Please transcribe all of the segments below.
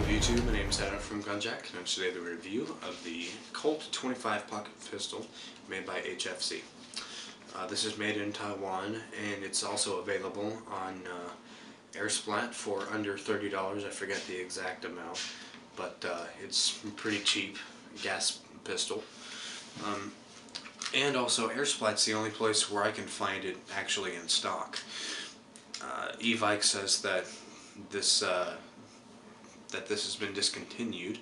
YouTube? My name is Adam from Gunjack, and today the review of the Colt 25 pocket pistol made by HFC. This is made in Taiwan, and it's also available on Airsplat for under $30. I forget the exact amount, but it's pretty cheap gas pistol. And also Airsplat's the only place where I can find it actually in stock. E-Vike says that this has been discontinued,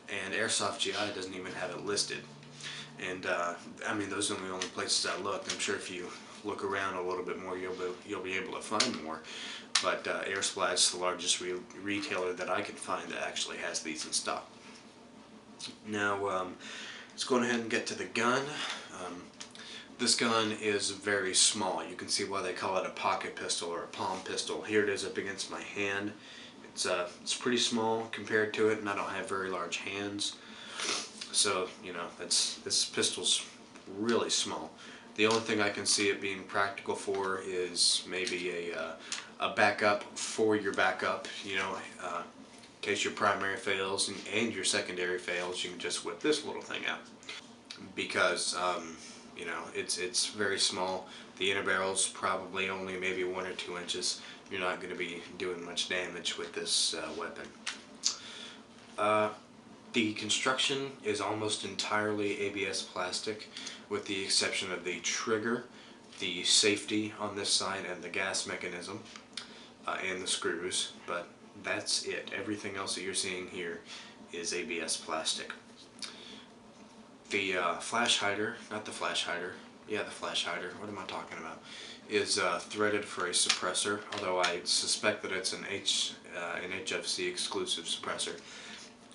and Airsoft GI doesn't even have it listed. And I mean, those are the only places I looked. I'm sure if you look around a little bit more, you'll be able to find more. But Airsplat's the largest retailer that I can find that actually has these in stock. Now, let's go ahead and get to the gun. This gun is very small. You can see why they call it a pocket pistol or a palm pistol. Here it is up against my hand. It's pretty small compared to it, and I don't have very large hands. So, you know, this pistol's really small. The only thing I can see it being practical for is maybe a backup for your backup, you know, in case your primary fails and your secondary fails, you can just whip this little thing out. Because, you know, it's very small. The inner barrel's probably only maybe 1 or 2 inches. You're not going to be doing much damage with this weapon. The construction is almost entirely ABS plastic, with the exception of the trigger, the safety on this side, and the gas mechanism, and the screws, but that's it. Everything else that you're seeing here is ABS plastic. The flash hider, not the flash hider, yeah, the flash hider, what am I talking about, is threaded for a suppressor, although I suspect that it's an HFC exclusive suppressor.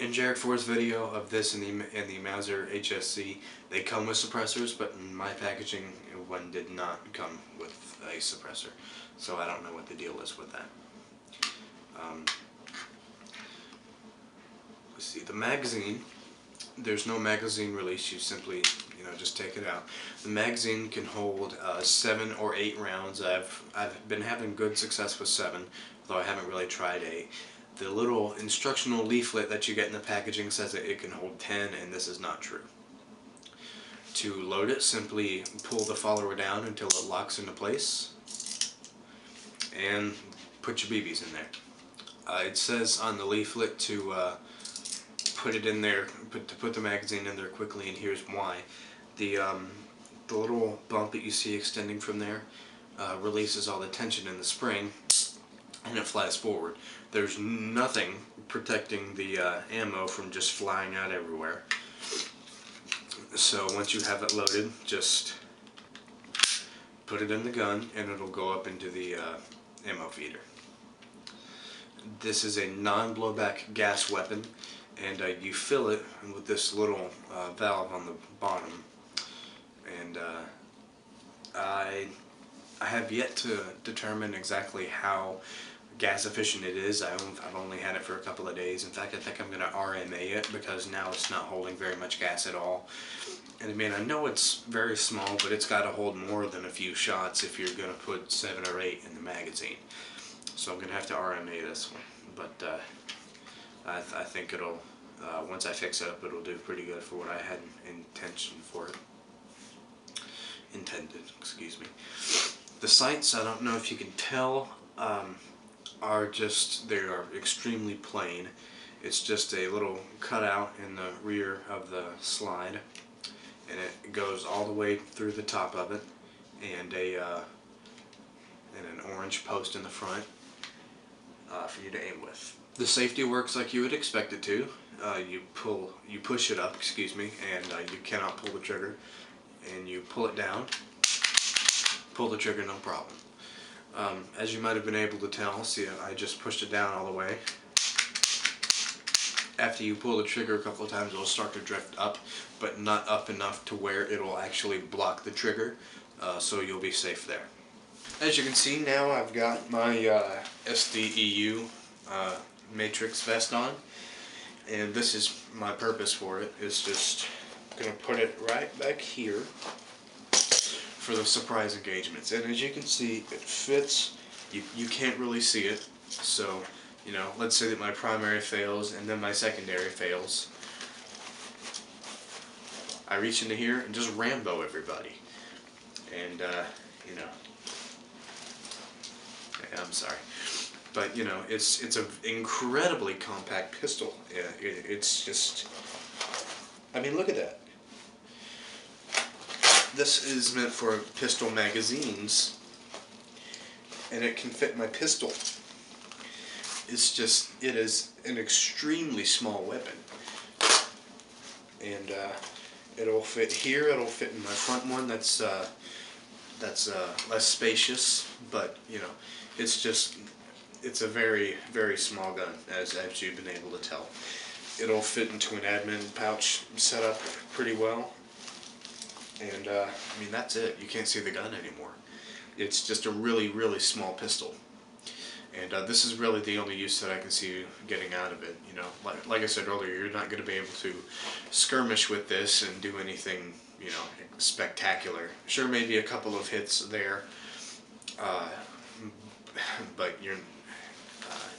In Jarek 4's video of this and the Mauser HSC, they come with suppressors, but in my packaging, one did not come with a suppressor, so I don't know what the deal is with that. Let's see, the magazine. There's no magazine release. You simply, you know, just take it out. The magazine can hold 7 or 8 rounds. I've been having good success with 7, though I haven't really tried 8. The little instructional leaflet that you get in the packaging says that it can hold 10, and this is not true. To load it, simply pull the follower down until it locks into place, and put your BBs in there. It says on the leaflet to put it in there, to put the magazine in there quickly, and here's why. The little bump that you see extending from there releases all the tension in the spring, and it flies forward. There's nothing protecting the ammo from just flying out everywhere. So once you have it loaded, just put it in the gun, and it'll go up into the ammo feeder. This is a non-blowback gas weapon, and you fill it with this little valve on the bottom. And I have yet to determine exactly how gas efficient it is. I've only had it for a couple of days. In fact, I think I'm going to RMA it, because now it's not holding very much gas at all. And I mean, I know it's very small, but it's got to hold more than a few shots if you're going to put 7 or 8 in the magazine. So I'm going to have to RMA this one. But I think it'll, once I fix it up, it'll do pretty good for what I had intended, excuse me. The sights, I don't know if you can tell, they are extremely plain. It's just a little cutout in the rear of the slide, and it goes all the way through the top of it, and an orange post in the front for you to aim with. The safety works like you would expect it to. You push it up, excuse me, and you cannot pull the trigger, and you pull it down, pull the trigger, no problem. As you might have been able to tell, see, I just pushed it down all the way. After you pull the trigger a couple of times, it'll start to drift up, but not up enough to where it'll actually block the trigger, so you'll be safe there. As you can see, now I've got my SDEU matrix vest on, and this is my purpose for it. It's just going to put it right back here for the surprise engagements. And as you can see, it fits. You can't really see it, so You know, let's say that my primary fails and then my secondary fails. I reach into here and just Rambo everybody. And, you know, I'm sorry. But, you know, it's an incredibly compact pistol. It's just, I mean, look at that. This is meant for pistol magazines, and it can fit my pistol. It's just, it is an extremely small weapon. And it'll fit here, it'll fit in my front one that's less spacious, but, you know, it's just, it's a very, very small gun, as you've been able to tell. It'll fit into an admin pouch setup pretty well. And, I mean, that's it. You can't see the gun anymore. It's just a really, really small pistol. And this is really the only use that I can see you getting out of it. You know, like I said earlier, you're not going to be able to skirmish with this and do anything, you know, spectacular. Sure, maybe a couple of hits there, but you're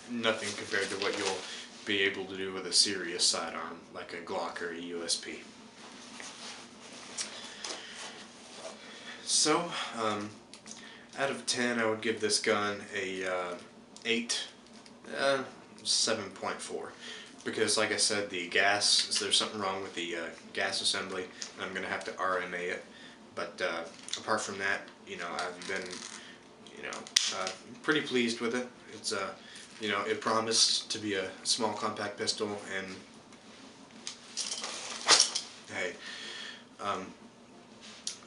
nothing compared to what you'll be able to do with a serious sidearm like a Glock or a USP. So, out of 10, I would give this gun a 7.4. Because, like I said, the gas, there's something wrong with the gas assembly, and I'm going to have to RMA it. But apart from that, you know, I've been, you know, pretty pleased with it. It's, you know, it promised to be a small compact pistol, and hey,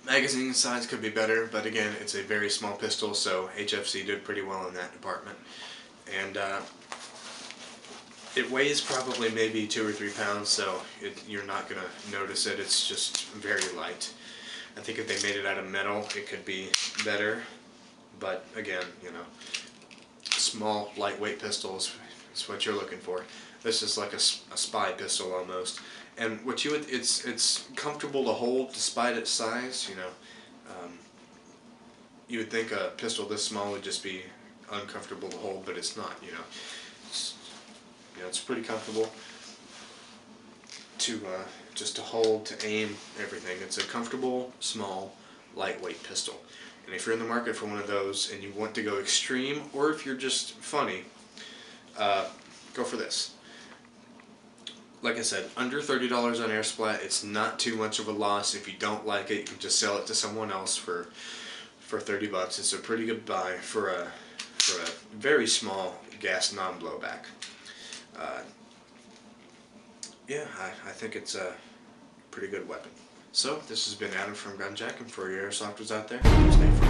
magazine size could be better, but again, it's a very small pistol, so HFC did pretty well in that department. And it weighs probably maybe 2 or 3 pounds, so you're not going to notice it. It's just very light. I think if they made it out of metal, it could be better. But again, you know, small, lightweight pistols is what you're looking for. This is like a spy pistol almost. And what you would, it's comfortable to hold despite its size. You know, you would think a pistol this small would just be uncomfortable to hold, but it's not. You know, it's pretty comfortable to just to hold, to aim, everything. It's a comfortable, small, lightweight pistol. And if you're in the market for one of those and you want to go extreme, or if you're just funny, go for this. Like I said, under $30 on Airsplat. It's not too much of a loss. If you don't like it, you can just sell it to someone else for $30 bucks. It's a pretty good buy for a very small gas non-blowback. Yeah, I think it's a pretty good weapon. So, this has been Adam from Gunjack, and for your airsofters out there, stay free.